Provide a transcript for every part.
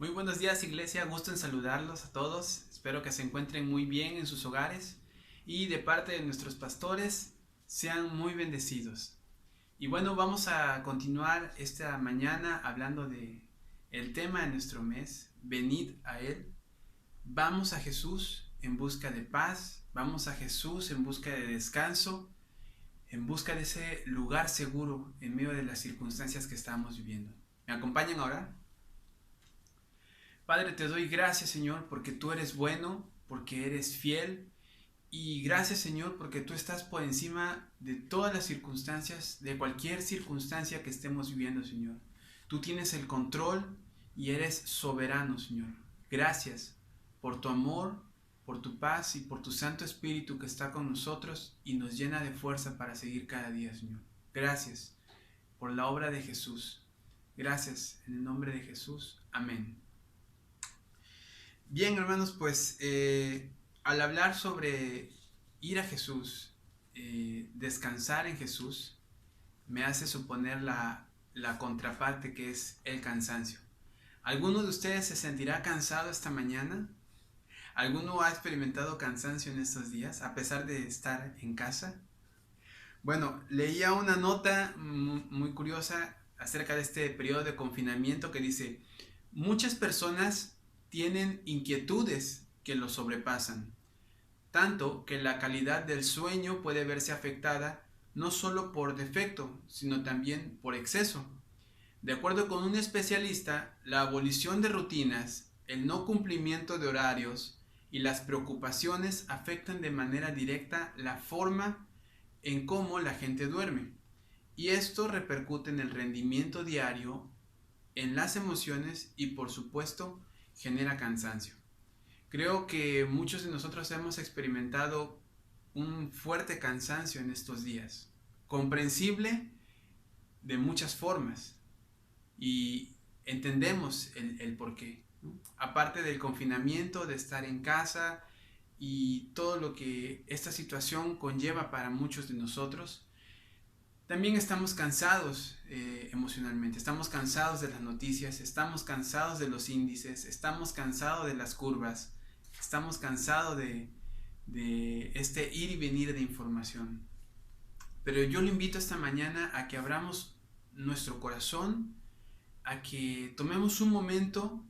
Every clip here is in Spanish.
Muy buenos días, iglesia, gusto en saludarlos a todos. Espero que se encuentren muy bien en sus hogares y de parte de nuestros pastores sean muy bendecidos. Y bueno, vamos a continuar esta mañana hablando de el tema de nuestro mes, venid a él. Vamos a Jesús en busca de paz, vamos a Jesús en busca de descanso, en busca de ese lugar seguro en medio de las circunstancias que estamos viviendo. ¿Me acompañan ahora? Padre, te doy gracias, Señor, porque tú eres bueno, porque eres fiel. Y gracias, Señor, porque tú estás por encima de todas las circunstancias, de cualquier circunstancia que estemos viviendo, Señor. Tú tienes el control y eres soberano, Señor. Gracias por tu amor, por tu paz y por tu Santo Espíritu que está con nosotros y nos llena de fuerza para seguir cada día, Señor. Gracias por la obra de Jesús. Gracias en el nombre de Jesús. Amén. Bien, hermanos, pues al hablar sobre ir a Jesús, descansar en Jesús, me hace suponer la contraparte que es el cansancio. ¿Alguno de ustedes se sentirá cansado esta mañana? ¿Alguno ha experimentado cansancio en estos días a pesar de estar en casa? Bueno, leía una nota muy curiosa acerca de este periodo de confinamiento que dice, muchas personas tienen inquietudes que los sobrepasan, tanto que la calidad del sueño puede verse afectada no solo por defecto, sino también por exceso. De acuerdo con un especialista, la abolición de rutinas, el no cumplimiento de horarios y las preocupaciones afectan de manera directa la forma en cómo la gente duerme. Y esto repercute en el rendimiento diario, en las emociones y por supuesto genera cansancio. Creo que muchos de nosotros hemos experimentado un fuerte cansancio en estos días, comprensible de muchas formas y entendemos el porqué, ¿no? Aparte del confinamiento, de estar en casa y todo lo que esta situación conlleva para muchos de nosotros, también estamos cansados emocionalmente, estamos cansados de las noticias, estamos cansados de los índices, estamos cansados de las curvas, estamos cansados de este ir y venir de información. Pero yo le invito esta mañana a que abramos nuestro corazón, a que tomemos un momento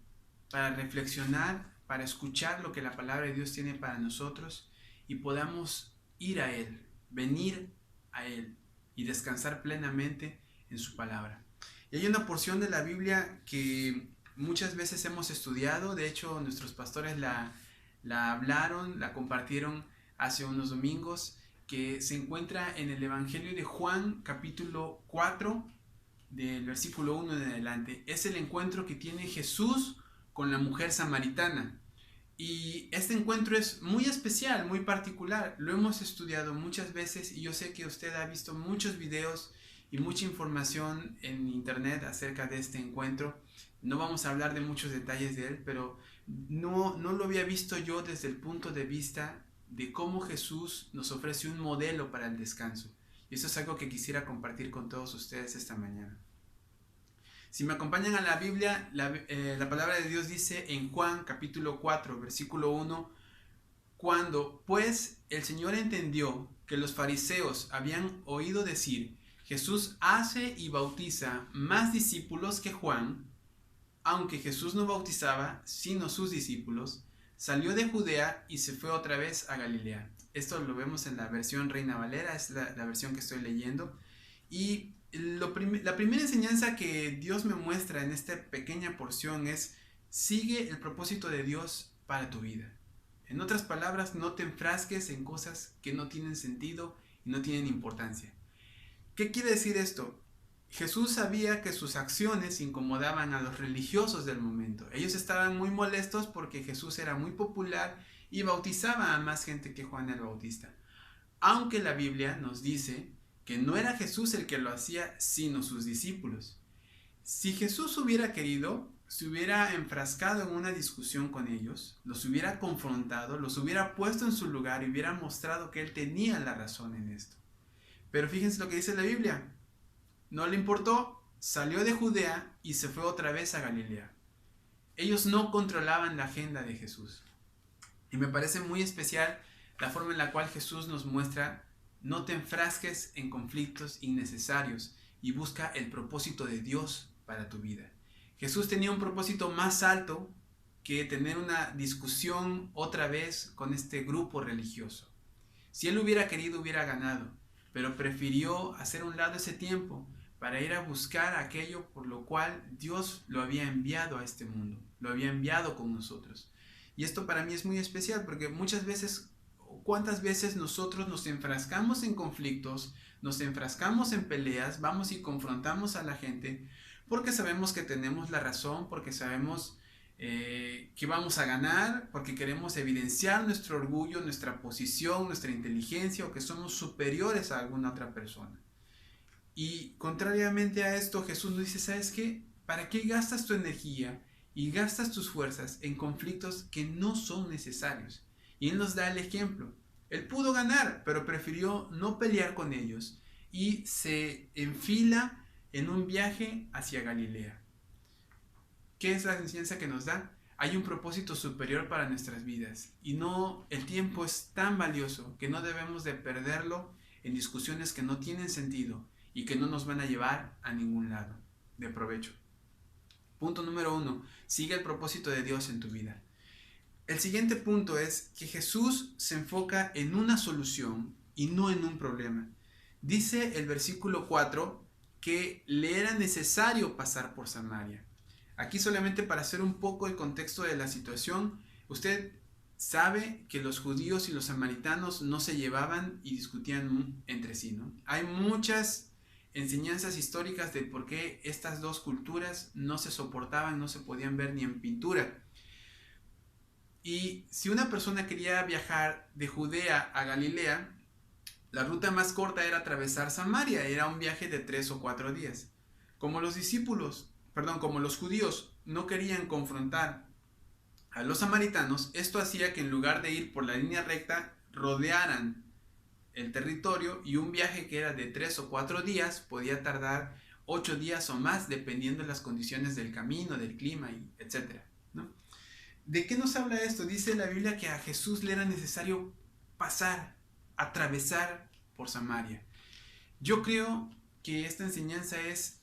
para reflexionar, para escuchar lo que la palabra de Dios tiene para nosotros y podamos ir a Él, venir a Él y descansar plenamente en su palabra. Y hay una porción de la Biblia que muchas veces hemos estudiado, de hecho nuestros pastores la hablaron, la compartieron hace unos domingos, que se encuentra en el Evangelio de Juan capítulo 4 del versículo 1 en adelante. Es el encuentro que tiene Jesús con la mujer samaritana. Y este encuentro es muy especial, muy particular. Lo hemos estudiado muchas veces y yo sé que usted ha visto muchos videos y mucha información en internet acerca de este encuentro. No vamos a hablar de muchos detalles de él, pero no lo había visto yo desde el punto de vista de cómo Jesús nos ofrece un modelo para el descanso. Y eso es algo que quisiera compartir con todos ustedes esta mañana. Si me acompañan a la Biblia, la palabra de Dios dice en Juan capítulo 4, versículo 1, cuando pues el Señor entendió que los fariseos habían oído decir, Jesús hace y bautiza más discípulos que Juan, aunque Jesús no bautizaba, sino sus discípulos, salió de Judea y se fue otra vez a Galilea. Esto lo vemos en la versión Reina Valera, es la versión que estoy leyendo. Y la primera enseñanza que Dios me muestra en esta pequeña porción es, sigue el propósito de Dios para tu vida. En otras palabras, no te enfrasques en cosas que no tienen sentido y no tienen importancia. ¿Qué quiere decir esto? Jesús sabía que sus acciones incomodaban a los religiosos del momento. Ellos estaban muy molestos porque Jesús era muy popular y bautizaba a más gente que Juan el Bautista. Aunque la Biblia nos dice que no era Jesús el que lo hacía, sino sus discípulos. Si Jesús hubiera querido, se hubiera enfrascado en una discusión con ellos, los hubiera confrontado, los hubiera puesto en su lugar y hubiera mostrado que él tenía la razón en esto. Pero fíjense lo que dice la Biblia. No le importó, salió de Judea y se fue otra vez a Galilea. ellos no controlaban la agenda de Jesús. Y me parece muy especial la forma en la cual Jesús nos muestra: no te enfrasques en conflictos innecesarios y busca el propósito de Dios para tu vida. Jesús tenía un propósito más alto que tener una discusión otra vez con este grupo religioso. Si él hubiera querido, hubiera ganado, pero prefirió hacer a un lado ese tiempo para ir a buscar aquello por lo cual Dios lo había enviado a este mundo, lo había enviado con nosotros. Y esto para mí es muy especial porque muchas veces, ¿cuántas veces nosotros nos enfrascamos en conflictos, nos enfrascamos en peleas, vamos y confrontamos a la gente porque sabemos que tenemos la razón, porque sabemos que vamos a ganar, porque queremos evidenciar nuestro orgullo, nuestra posición, nuestra inteligencia, o que somos superiores a alguna otra persona? Y contrariamente a esto, Jesús nos dice: ¿sabes qué? ¿Para qué gastas tu energía y gastas tus fuerzas en conflictos que no son necesarios? Y Él nos da el ejemplo. Él pudo ganar, pero prefirió no pelear con ellos y se enfila en un viaje hacia Galilea. ¿Qué es la enseñanza que nos da? Hay un propósito superior para nuestras vidas y no, el tiempo es tan valioso que no debemos de perderlo en discusiones que no tienen sentido y que no nos van a llevar a ningún lado de provecho. Punto número 1. Sigue el propósito de Dios en tu vida. El siguiente punto es que Jesús se enfoca en una solución y no en un problema. Dice el versículo 4 que le era necesario pasar por Samaria. Aquí, solamente para hacer un poco el contexto de la situación, usted sabe que los judíos y los samaritanos no se llevaban y discutían entre sí, ¿no? Hay muchas enseñanzas históricas de por qué estas dos culturas no se soportaban, no se podían ver ni en pintura. Y si una persona quería viajar de Judea a Galilea, la ruta más corta era atravesar Samaria, era un viaje de 3 o 4 días. Como los judíos no querían confrontar a los samaritanos, esto hacía que en lugar de ir por la línea recta, rodearan el territorio, y un viaje que era de 3 o 4 días podía tardar 8 días o más, dependiendo de las condiciones del camino, del clima, etc., ¿no? ¿De qué nos habla esto? Dice la Biblia que a Jesús le era necesario atravesar por Samaria. Yo creo que esta enseñanza es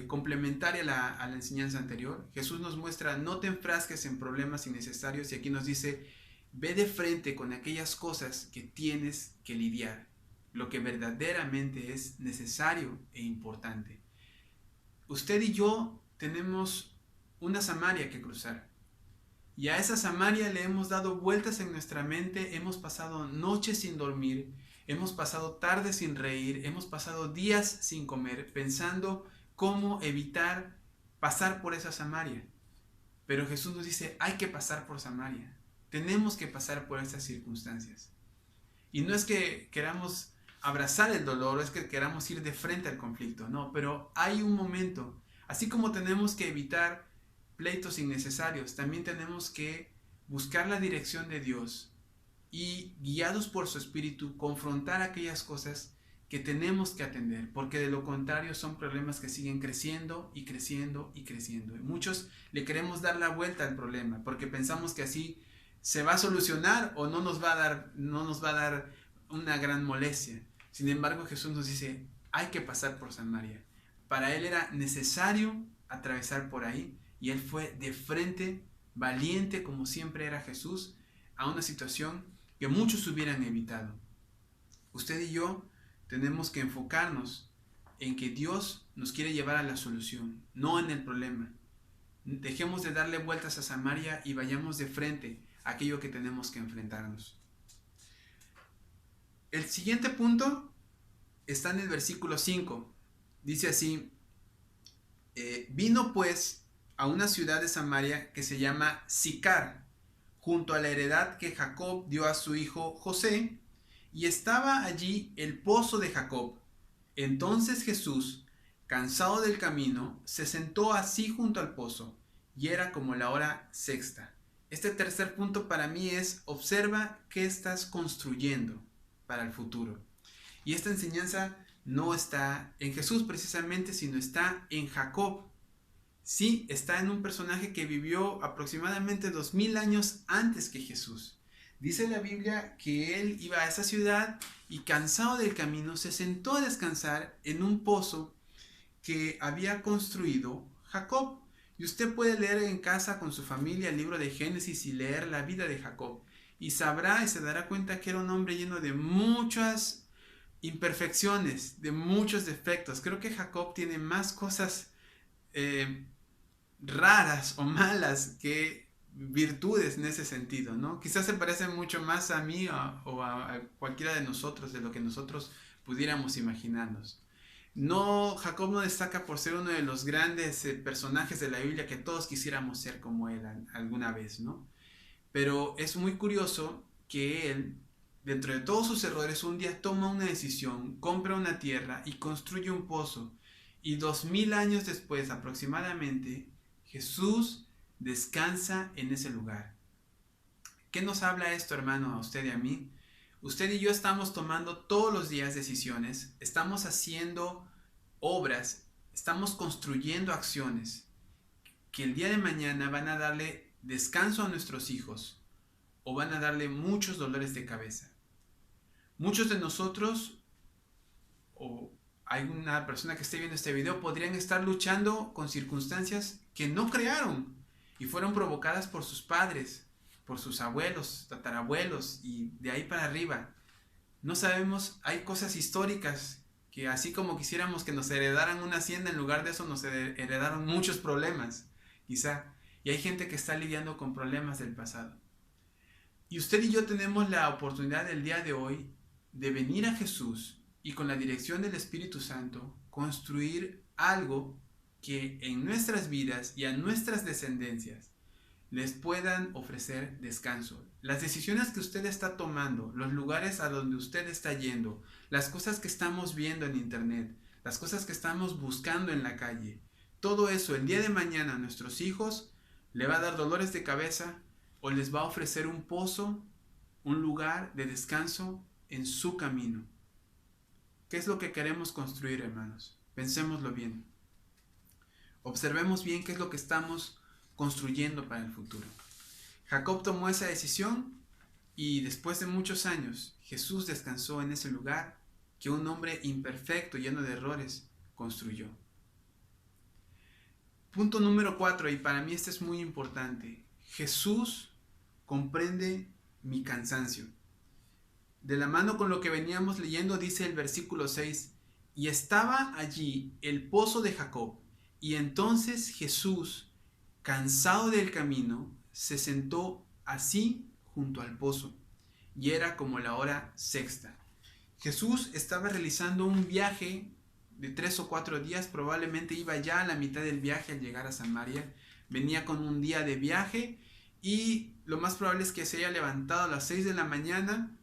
complementaria a la enseñanza anterior. Jesús nos muestra: no te enfrasques en problemas innecesarios, y aquí nos dice: ve de frente con aquellas cosas que tienes que lidiar, lo que verdaderamente es necesario e importante. Usted y yo tenemos una Samaria que cruzar, y a esa Samaria le hemos dado vueltas en nuestra mente, hemos pasado noches sin dormir, hemos pasado tardes sin reír, hemos pasado días sin comer, pensando cómo evitar pasar por esa Samaria. Pero Jesús nos dice: hay que pasar por Samaria, tenemos que pasar por esas circunstancias. Y no es que queramos abrazar el dolor, es que queramos ir de frente al conflicto, no, pero hay un momento. Así como tenemos que evitar pleitos innecesarios, también tenemos que buscar la dirección de Dios y, guiados por su Espíritu, confrontar aquellas cosas que tenemos que atender, porque de lo contrario son problemas que siguen creciendo y creciendo y creciendo. Y muchos le queremos dar la vuelta al problema porque pensamos que así se va a solucionar o no nos va a dar una gran molestia. Sin embargo, Jesús nos dice: hay que pasar por Samaria. Para él era necesario atravesar por ahí, y él fue de frente, valiente como siempre era Jesús, a una situación que muchos hubieran evitado. Usted y yo tenemos que enfocarnos en que Dios nos quiere llevar a la solución, no en el problema. Dejemos de darle vueltas a Samaria y vayamos de frente a aquello que tenemos que enfrentarnos. El siguiente punto está en el versículo 5. Dice así: vino pues a una ciudad de Samaria que se llama Sicar, junto a la heredad que Jacob dio a su hijo José, y estaba allí el pozo de Jacob. Entonces Jesús, cansado del camino, se sentó así junto al pozo, y era como la hora sexta. Este tercer punto para mí es: observa qué estás construyendo para el futuro. Y esta enseñanza no está en Jesús precisamente, sino está en Jacob. Sí, está en un personaje que vivió aproximadamente 2000 años antes que Jesús. Dice la Biblia que él iba a esa ciudad y cansado del camino se sentó a descansar en un pozo que había construido Jacob. Y usted puede leer en casa con su familia el libro de Génesis y leer la vida de Jacob. Y sabrá y se dará cuenta que era un hombre lleno de muchas imperfecciones, de muchos defectos. Creo que Jacob tiene más cosas eh, raras o malas que virtudes en ese sentido, ¿no? Quizás se parece mucho más a mí a cualquiera de nosotros de lo que nosotros pudiéramos imaginarnos. No, Jacob no destaca por ser uno de los grandes personajes de la Biblia que todos quisiéramos ser como él alguna vez, ¿no? Pero es muy curioso que él, dentro de todos sus errores, un día toma una decisión, compra una tierra y construye un pozo. Y 2000 años después aproximadamente, Jesús descansa en ese lugar. ¿Qué nos habla esto, hermano, a usted y a mí? Usted y yo estamos tomando todos los días decisiones, estamos haciendo obras, estamos construyendo acciones que el día de mañana van a darle descanso a nuestros hijos o van a darle muchos dolores de cabeza. Muchos de nosotros, o alguna persona que esté viendo este video, podrían estar luchando con circunstancias que no crearon y fueron provocadas por sus padres, por sus abuelos, tatarabuelos y de ahí para arriba. No sabemos, hay cosas históricas que así como quisiéramos que nos heredaran una hacienda, en lugar de eso nos heredaron muchos problemas, quizá. Y hay gente que está lidiando con problemas del pasado. Y usted y yo tenemos la oportunidad el día de hoy de venir a Jesús y con la dirección del Espíritu Santo construir algo que en nuestras vidas y a nuestras descendencias les puedan ofrecer descanso. Las decisiones que usted está tomando, los lugares a donde usted está yendo, las cosas que estamos viendo en internet, las cosas que estamos buscando en la calle, todo eso el día de mañana a nuestros hijos le va a dar dolores de cabeza o les va a ofrecer un pozo, un lugar de descanso en su camino. ¿Qué es lo que queremos construir, hermanos? Pensémoslo bien. Observemos bien qué es lo que estamos construyendo para el futuro. Jacob tomó esa decisión y después de muchos años Jesús descansó en ese lugar que un hombre imperfecto, lleno de errores, construyó. Punto número 4, y para mí este es muy importante. Jesús comprende mi cansancio. De la mano con lo que veníamos leyendo dice el versículo 6, y estaba allí el pozo de Jacob, y entonces Jesús, cansado del camino, se sentó así junto al pozo, y era como la hora sexta. Jesús estaba realizando un viaje de 3 o 4 días, probablemente iba ya a la mitad del viaje al llegar a Samaria, venía con un día de viaje y lo más probable es que se haya levantado a las 6 de la mañana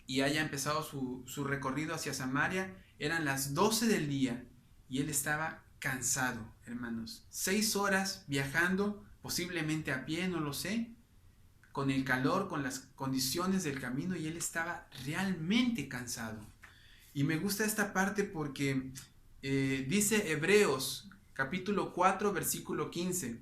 y haya empezado su recorrido hacia Samaria. Eran las 12 del día y él estaba cansado, hermanos. 6 horas viajando, posiblemente a pie, no lo sé, con el calor, con las condiciones del camino, y él estaba realmente cansado. Y me gusta esta parte porque dice Hebreos capítulo 4 versículo 15,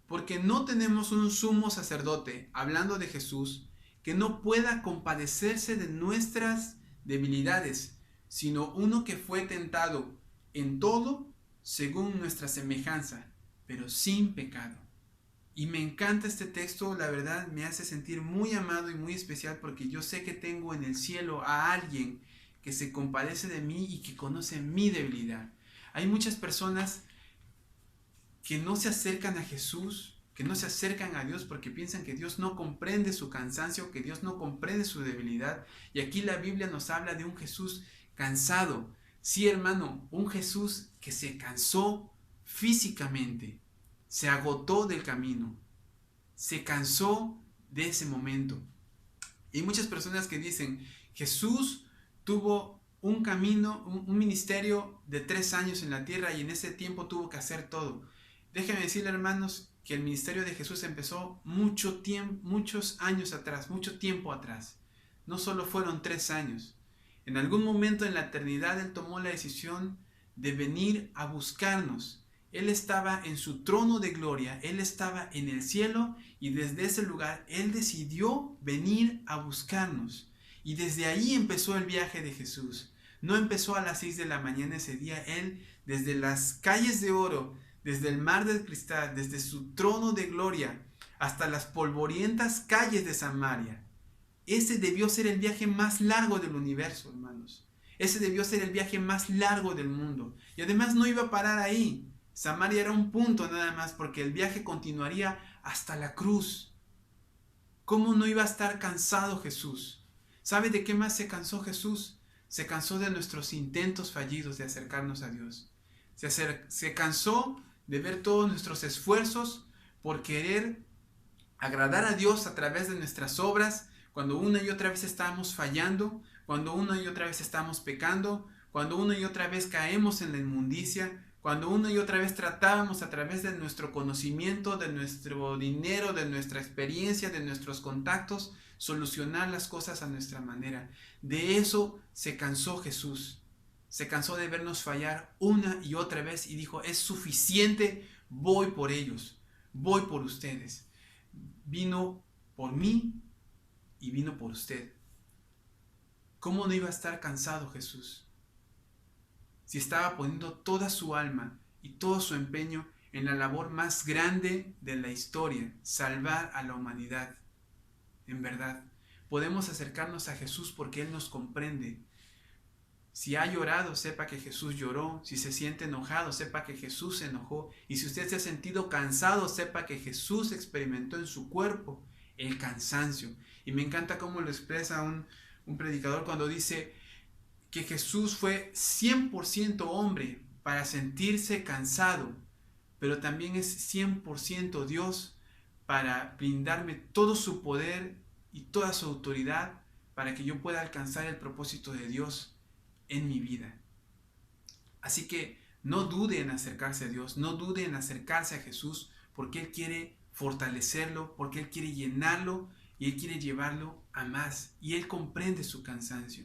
porque no tenemos un sumo sacerdote, hablando de Jesús, que no pueda compadecerse de nuestras debilidades, sino uno que fue tentado en todo según nuestra semejanza, pero sin pecado. Y me encanta este texto, la verdad me hace sentir muy amado y muy especial porque yo sé que tengo en el cielo a alguien que se compadece de mí y que conoce mi debilidad. Hay muchas personas que no se acercan a Jesús, que no se acercan a Dios porque piensan que Dios no comprende su cansancio, que Dios no comprende su debilidad. Y aquí la Biblia nos habla de un Jesús cansado. Sí, hermano, un Jesús que se cansó físicamente, se agotó del camino, se cansó de ese momento. Y hay muchas personas que dicen, Jesús tuvo un camino, un ministerio de 3 años en la tierra y en ese tiempo tuvo que hacer todo. Déjenme decirle, hermanos, que el ministerio de Jesús empezó muchos años atrás, mucho tiempo atrás. No solo fueron 3 años. En algún momento en la eternidad Él tomó la decisión de venir a buscarnos. Él estaba en su trono de gloria, Él estaba en el cielo y desde ese lugar Él decidió venir a buscarnos. Y desde ahí empezó el viaje de Jesús. No empezó a las 6 de la mañana ese día. Él, desde las calles de oro, desde el mar de cristal, desde su trono de gloria, hasta las polvorientas calles de Samaria. Ese debió ser el viaje más largo del universo, hermanos. Ese debió ser el viaje más largo del mundo. Y además no iba a parar ahí. Samaria era un punto nada más, porque el viaje continuaría hasta la cruz. ¿Cómo no iba a estar cansado Jesús? ¿Sabe de qué más se cansó Jesús? Se cansó de nuestros intentos fallidos de acercarnos a Dios. Se cansó de ver todos nuestros esfuerzos por querer agradar a Dios a través de nuestras obras, cuando una y otra vez estamos fallando, cuando una y otra vez estamos pecando, cuando una y otra vez caemos en la inmundicia, cuando una y otra vez tratábamos a través de nuestro conocimiento, de nuestro dinero, de nuestra experiencia, de nuestros contactos, solucionar las cosas a nuestra manera. De eso se cansó Jesús. Se cansó de vernos fallar una y otra vez y dijo, es suficiente, voy por ellos, voy por ustedes. Vino por mí y vino por usted. ¿Cómo no iba a estar cansado Jesús? Si estaba poniendo toda su alma y todo su empeño en la labor más grande de la historia, salvar a la humanidad. En verdad, podemos acercarnos a Jesús porque Él nos comprende. Si ha llorado, sepa que Jesús lloró. Si se siente enojado, sepa que Jesús se enojó. Y si usted se ha sentido cansado, sepa que Jesús experimentó en su cuerpo el cansancio. Y me encanta cómo lo expresa un predicador cuando dice que Jesús fue 100% hombre para sentirse cansado, pero también es 100% Dios para brindarme todo su poder y toda su autoridad para que yo pueda alcanzar el propósito de Dios en mi vida. Así que no dude en acercarse a Dios, no dude en acercarse a Jesús, porque Él quiere fortalecerlo, porque Él quiere llenarlo y Él quiere llevarlo a más. Y Él comprende su cansancio.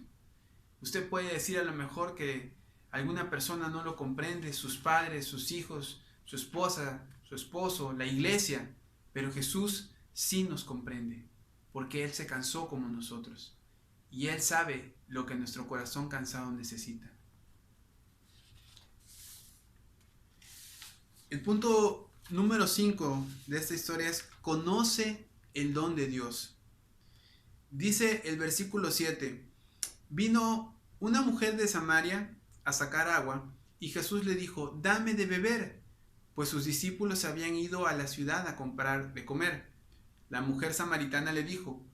Usted puede decir a lo mejor que alguna persona no lo comprende, sus padres, sus hijos, su esposa, su esposo, la iglesia, pero Jesús sí nos comprende, porque Él se cansó como nosotros. Y Él sabe lo que nuestro corazón cansado necesita. El punto número 5 de esta historia es: conoce el don de Dios. Dice el versículo 7: vino una mujer de Samaria a sacar agua, y Jesús le dijo: dame de beber, pues sus discípulos habían ido a la ciudad a comprar de comer. La mujer samaritana le dijo: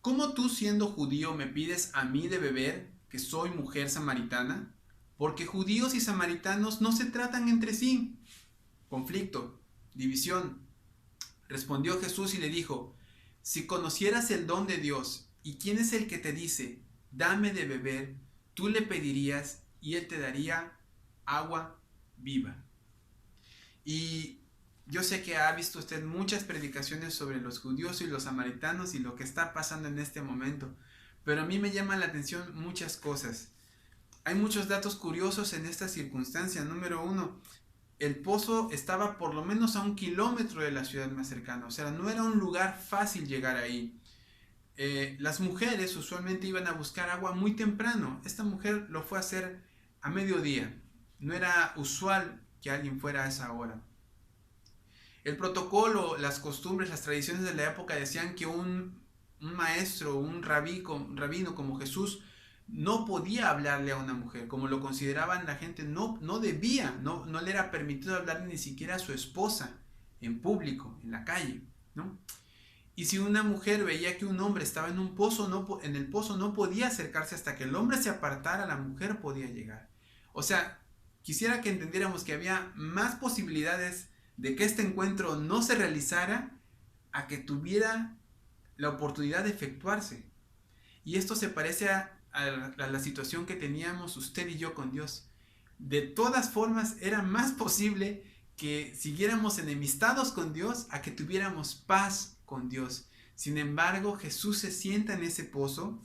¿cómo tú, siendo judío, me pides a mí de beber, que soy mujer samaritana? Porque judíos y samaritanos no se tratan entre sí. Conflicto, división. Respondió Jesús y le dijo: si conocieras el don de Dios y quién es el que te dice, dame de beber, tú le pedirías y Él te daría agua viva. Y yo sé que ha visto usted muchas predicaciones sobre los judíos y los samaritanos y lo que está pasando en este momento, pero a mí me llaman la atención muchas cosas. Hay muchos datos curiosos en esta circunstancia. Número 1, el pozo estaba por lo menos a 1 kilómetro de la ciudad más cercana, o sea, no era un lugar fácil llegar ahí. Las mujeres usualmente iban a buscar agua muy temprano. Esta mujer lo fue a hacer a mediodía. No era usual que alguien fuera a esa hora. El protocolo, las costumbres, las tradiciones de la época decían que un maestro, un rabino como Jesús no podía hablarle a una mujer, como lo consideraban la gente, no debía, no le era permitido hablarle ni siquiera a su esposa en público, en la calle, ¿no? Y si una mujer veía que un hombre estaba en un pozo, en el pozo no podía acercarse hasta que el hombre se apartara, la mujer podía llegar. O sea, quisiera que entendiéramos que había más posibilidades de que este encuentro no se realizara a que tuviera la oportunidad de efectuarse. Y esto se parece a la situación que teníamos usted y yo con Dios. De todas formas, era más posible que siguiéramos enemistados con Dios a que tuviéramos paz con Dios. Sin embargo, Jesús se sienta en ese pozo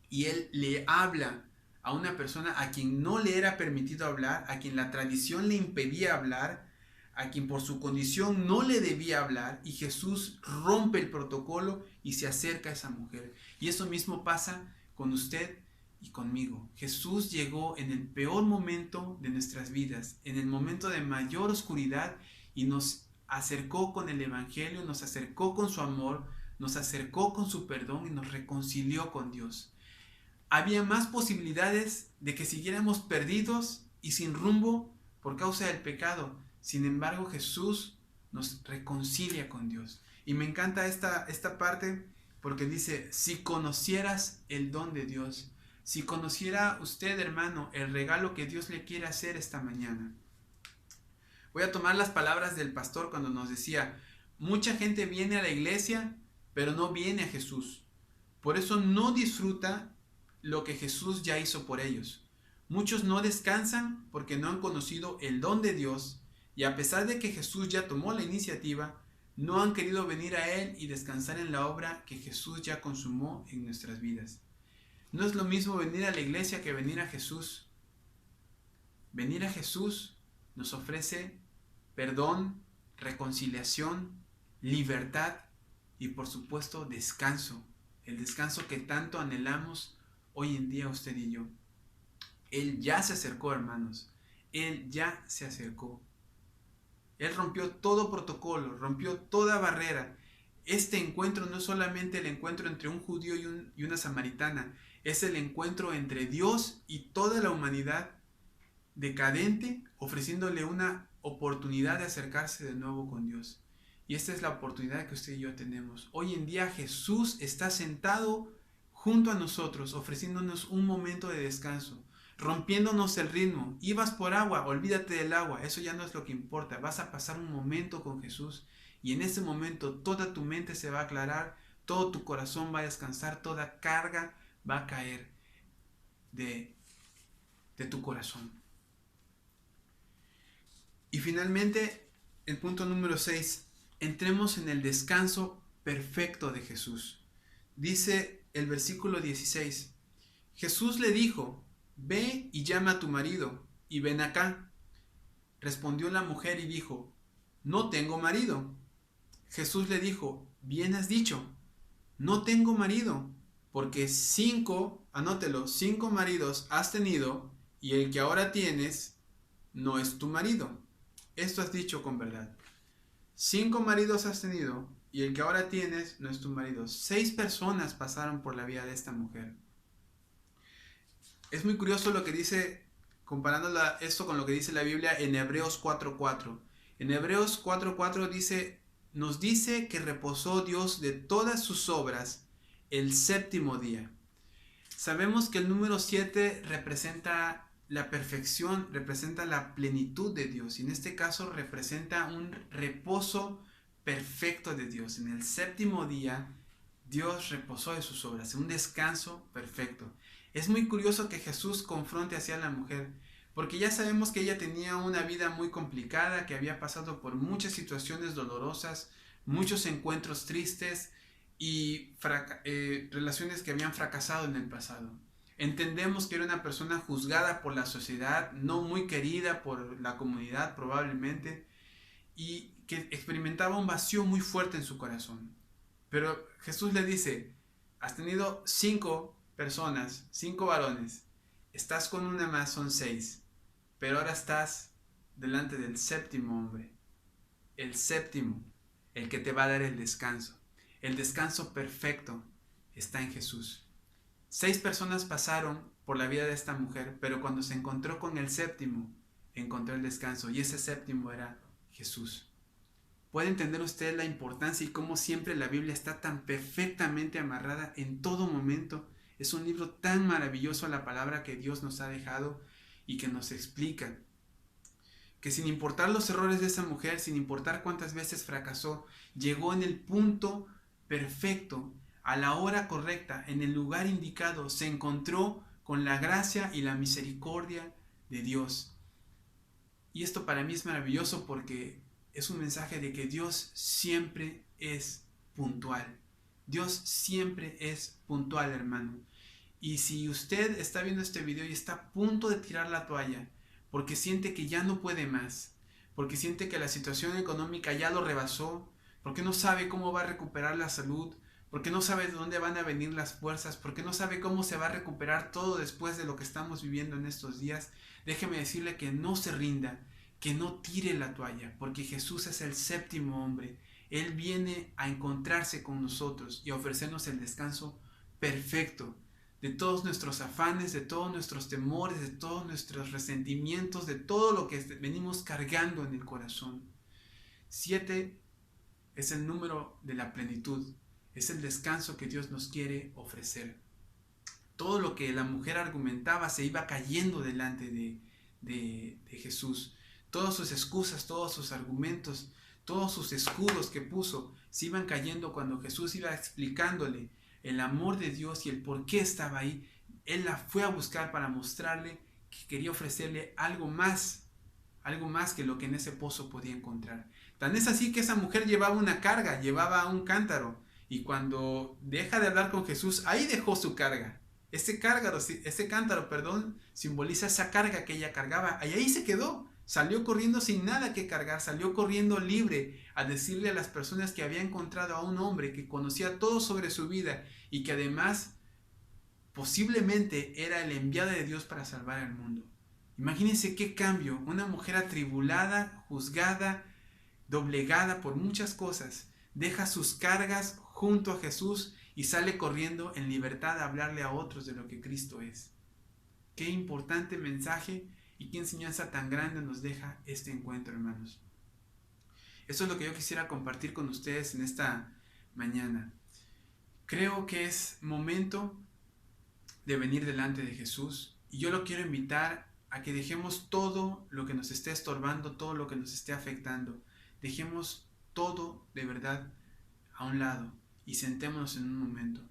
y Él le habla a una persona a quien no le era permitido hablar, a quien la tradición le impedía hablar, a quien por su condición no le debía hablar, y Jesús rompe el protocolo y se acerca a esa mujer. Y eso mismo pasa con usted y conmigo. Jesús llegó en el peor momento de nuestras vidas, en el momento de mayor oscuridad, y nos acercó con el Evangelio, nos acercó con su amor, nos acercó con su perdón y nos reconcilió con Dios. Había más posibilidades de que siguiéramos perdidos y sin rumbo por causa del pecado. Sin embargo, Jesús nos reconcilia con Dios. Y me encanta esta parte porque dice, si conocieras el don de Dios, si conociera usted, hermano, el regalo que Dios le quiere hacer esta mañana. Voy a tomar las palabras del pastor cuando nos decía, mucha gente viene a la iglesia, pero no viene a Jesús. Por eso no disfruta lo que Jesús ya hizo por ellos. Muchos no descansan porque no han conocido el don de Dios, y a pesar de que Jesús ya tomó la iniciativa, no han querido venir a Él y descansar en la obra que Jesús ya consumó en nuestras vidas. No es lo mismo venir a la iglesia que venir a Jesús. Venir a Jesús nos ofrece perdón, reconciliación, libertad y por supuesto descanso. El descanso que tanto anhelamos hoy en día usted y yo. Él ya se acercó, hermanos. Él ya se acercó. Él rompió todo protocolo, rompió toda barrera. Este encuentro no es solamente el encuentro entre un judío y una samaritana, es el encuentro entre Dios y toda la humanidad decadente, ofreciéndole una oportunidad de acercarse de nuevo con Dios. Y esta es la oportunidad que usted y yo tenemos. Hoy en día Jesús está sentado junto a nosotros, ofreciéndonos un momento de descanso, rompiéndonos el ritmo. Ibas por agua, olvídate del agua, eso ya no es lo que importa. Vas a pasar un momento con Jesús y en ese momento toda tu mente se va a aclarar, todo tu corazón va a descansar, toda carga va a caer de tu corazón. Y finalmente, el punto número 6, entremos en el descanso perfecto de Jesús. Dice el versículo 16, Jesús le dijo, ve y llama a tu marido y ven acá. Respondió la mujer y dijo, no tengo marido. Jesús le dijo, bien has dicho, no tengo marido, porque 5 maridos has tenido y el que ahora tienes no es tu marido. Esto has dicho con verdad. 5 maridos has tenido y el que ahora tienes no es tu marido. 6 personas pasaron por la vida de esta mujer. Es muy curioso lo que dice, comparando esto con lo que dice la Biblia en Hebreos 4:4. En Hebreos 4:4 nos dice que reposó Dios de todas sus obras el séptimo día. Sabemos que el número 7 representa la perfección, representa la plenitud de Dios, y en este caso representa un reposo perfecto de Dios. En el séptimo día Dios reposó de sus obras, un descanso perfecto. Es muy curioso que Jesús confronte hacia la mujer, porque ya sabemos que ella tenía una vida muy complicada, que había pasado por muchas situaciones dolorosas, muchos encuentros tristes y relaciones que habían fracasado en el pasado. Entendemos que era una persona juzgada por la sociedad, no muy querida por la comunidad probablemente, y que experimentaba un vacío muy fuerte en su corazón. Pero Jesús le dice, has tenido 5 personas, 5 varones, estás con una más, son 6, pero ahora estás delante del séptimo hombre, el séptimo, el que te va a dar el descanso perfecto está en Jesús. 6 personas pasaron por la vida de esta mujer, pero cuando se encontró con el séptimo, encontró el descanso, y ese séptimo era Jesús. ¿Puede entender usted la importancia y cómo siempre la Biblia está tan perfectamente amarrada en todo momento? Es un libro tan maravilloso, la palabra que Dios nos ha dejado y que nos explica que sin importar los errores de esa mujer, sin importar cuántas veces fracasó, llegó en el punto perfecto, a la hora correcta, en el lugar indicado, se encontró con la gracia y la misericordia de Dios. Y esto para mí es maravilloso porque es un mensaje de que Dios siempre es puntual. Dios siempre es puntual, hermano. Y si usted está viendo este video y está a punto de tirar la toalla, porque siente que ya no puede más, porque siente que la situación económica ya lo rebasó, porque no sabe cómo va a recuperar la salud, porque no sabe de dónde van a venir las fuerzas, porque no sabe cómo se va a recuperar todo después de lo que estamos viviendo en estos días, déjeme decirle que no se rinda, que no tire la toalla, porque Jesús es el séptimo hombre. Él viene a encontrarse con nosotros y a ofrecernos el descanso perfecto de todos nuestros afanes, de todos nuestros temores, de todos nuestros resentimientos, de todo lo que venimos cargando en el corazón. 7 es el número de la plenitud, es el descanso que Dios nos quiere ofrecer. Todo lo que la mujer argumentaba se iba cayendo delante de Jesús. Todas sus excusas, todos sus argumentos, todos sus escudos que puso se iban cayendo cuando Jesús iba explicándole el amor de Dios y el por qué estaba ahí. Él la fue a buscar para mostrarle que quería ofrecerle algo más que lo que en ese pozo podía encontrar. Tan es así que esa mujer llevaba una carga, llevaba un cántaro, y cuando deja de hablar con Jesús, ahí dejó su carga. Ese cántaro, simboliza esa carga que ella cargaba, y ahí se quedó. Salió corriendo sin nada que cargar, salió corriendo libre a decirle a las personas que había encontrado a un hombre que conocía todo sobre su vida y que además posiblemente era el enviado de Dios para salvar al mundo. Imagínense qué cambio, una mujer atribulada, juzgada, doblegada por muchas cosas, deja sus cargas junto a Jesús y sale corriendo en libertad a hablarle a otros de lo que Cristo es. Qué importante mensaje y qué enseñanza tan grande nos deja este encuentro, hermanos. Eso es lo que yo quisiera compartir con ustedes en esta mañana. Creo que es momento de venir delante de Jesús y yo lo quiero invitar a que dejemos todo lo que nos esté estorbando, todo lo que nos esté afectando. Dejemos todo de verdad a un lado y sentémonos en un momento.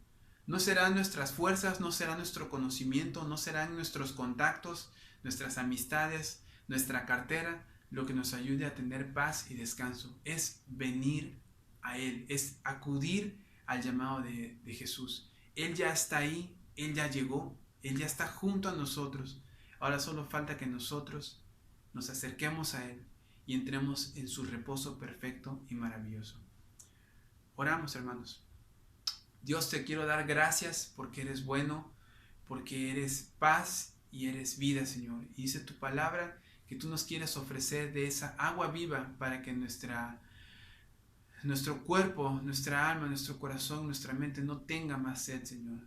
No serán nuestras fuerzas, no será nuestro conocimiento, no serán nuestros contactos, nuestras amistades, nuestra cartera, lo que nos ayude a tener paz y descanso. Es venir a Él, es acudir al llamado de Jesús. Él ya está ahí, Él ya llegó, Él ya está junto a nosotros. Ahora solo falta que nosotros nos acerquemos a Él y entremos en su reposo perfecto y maravilloso. Oramos, hermanos. Dios, te quiero dar gracias porque eres bueno, porque eres paz y eres vida, Señor. Y dice tu palabra que tú nos quieres ofrecer de esa agua viva para que nuestro cuerpo, nuestra alma, nuestro corazón, nuestra mente no tenga más sed, Señor.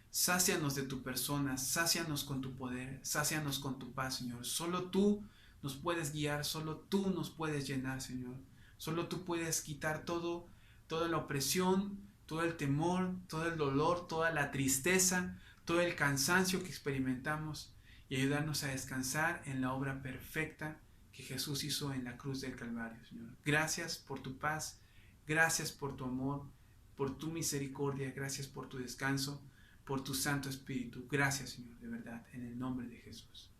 Sácianos de tu persona, sácianos con tu poder, sácianos con tu paz, Señor. Solo tú nos puedes guiar, solo tú nos puedes llenar, Señor. Solo tú puedes quitar toda la opresión, todo el temor, todo el dolor, toda la tristeza, todo el cansancio que experimentamos y ayudarnos a descansar en la obra perfecta que Jesús hizo en la cruz del Calvario, Señor. Gracias por tu paz, gracias por tu amor, por tu misericordia, gracias por tu descanso, por tu Santo Espíritu. Gracias, Señor, de verdad, en el nombre de Jesús.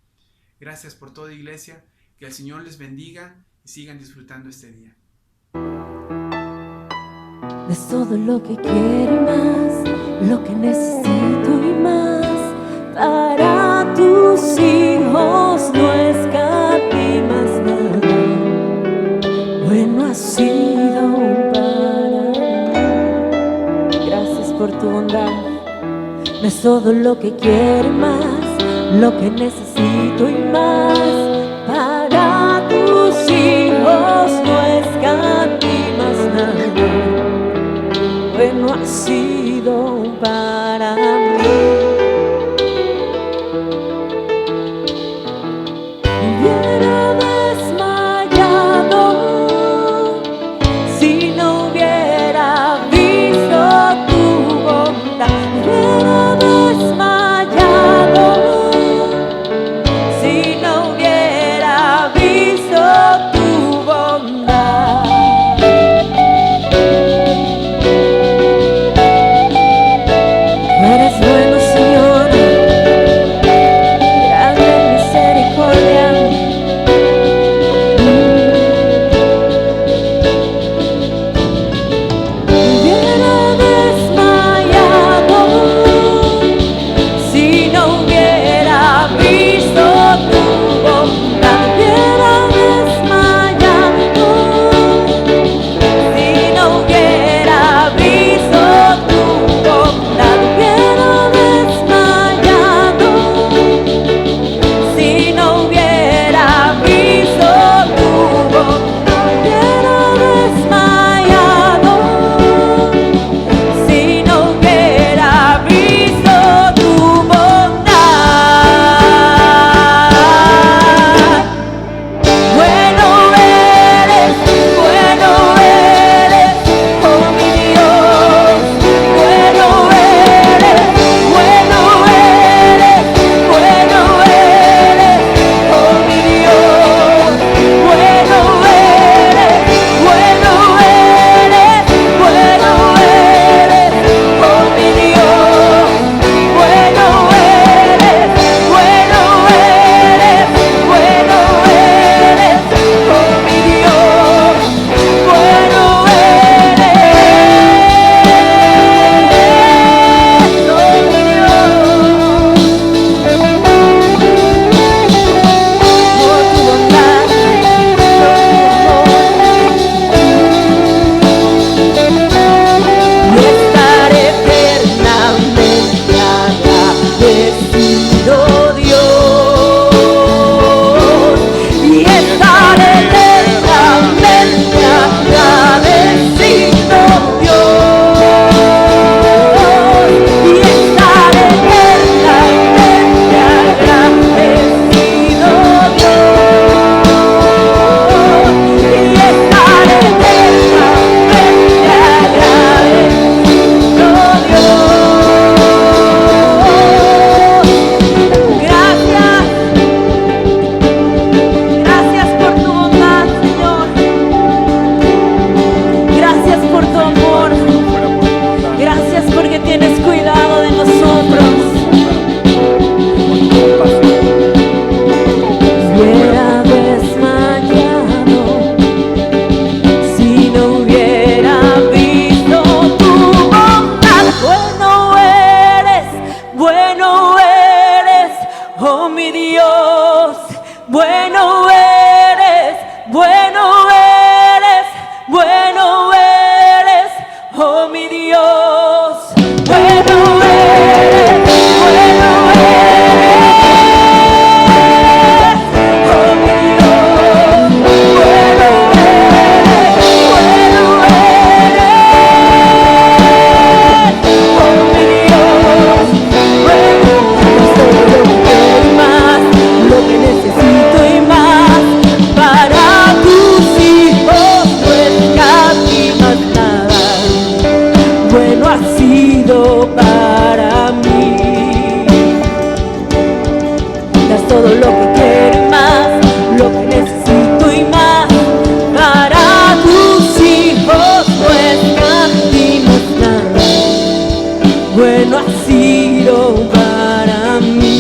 Gracias por toda iglesia, que el Señor les bendiga y sigan disfrutando este día. Es todo lo que quiero y más, lo que necesito y más. Para tus hijos no escatimas nada. Bueno ha sido para mí. Gracias por tu bondad. Es todo lo que quiero y más, lo que necesito y más. Para tus hijos no escatimas nada. Bueno ha sido para mí. Hubiera desmayado si no hubiera visto tu bondad. Hubiera desmayado si no hubiera visto tu bondad. mi Dios, bueno eres, bueno eres. Oh mi Dios, bueno eres, bueno eres. Oh mi Dios, bueno eres todo lo que quiero y más, lo que necesito y más. Para tus hijos no escatimas nada, bueno ha sido para mí. Das todo lo que quiero y más, lo que necesito y más. Para tus hijos no escatimas nada, bueno ha sido para mí.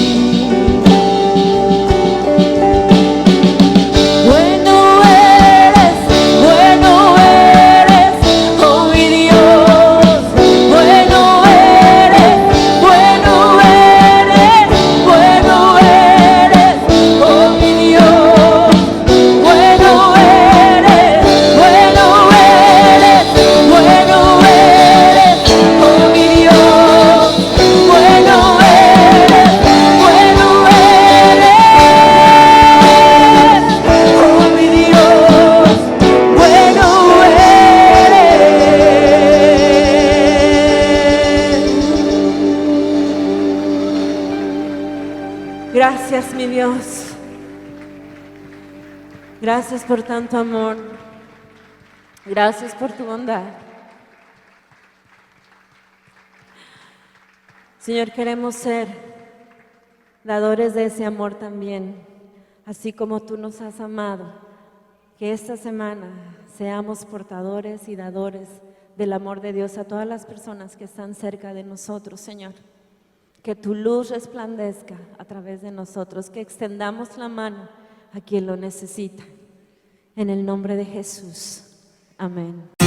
Bueno eres, oh mi Dios, bueno eres, bueno eres, bueno eres, oh mi Dios, bueno eres, bueno eres, bueno eres, oh mi Dios, bueno eres, bueno eres, oh mi Dios, bueno eres. Gracias, mi Dios. Gracias por tanto amor. Gracias por tu bondad. Señor, queremos ser dadores de ese amor también, así como tú nos has amado. Que esta semana seamos portadores y dadores del amor de Dios a todas las personas que están cerca de nosotros, Señor. Que tu luz resplandezca a través de nosotros, que extendamos la mano a quien lo necesita. En el nombre de Jesús. Amén.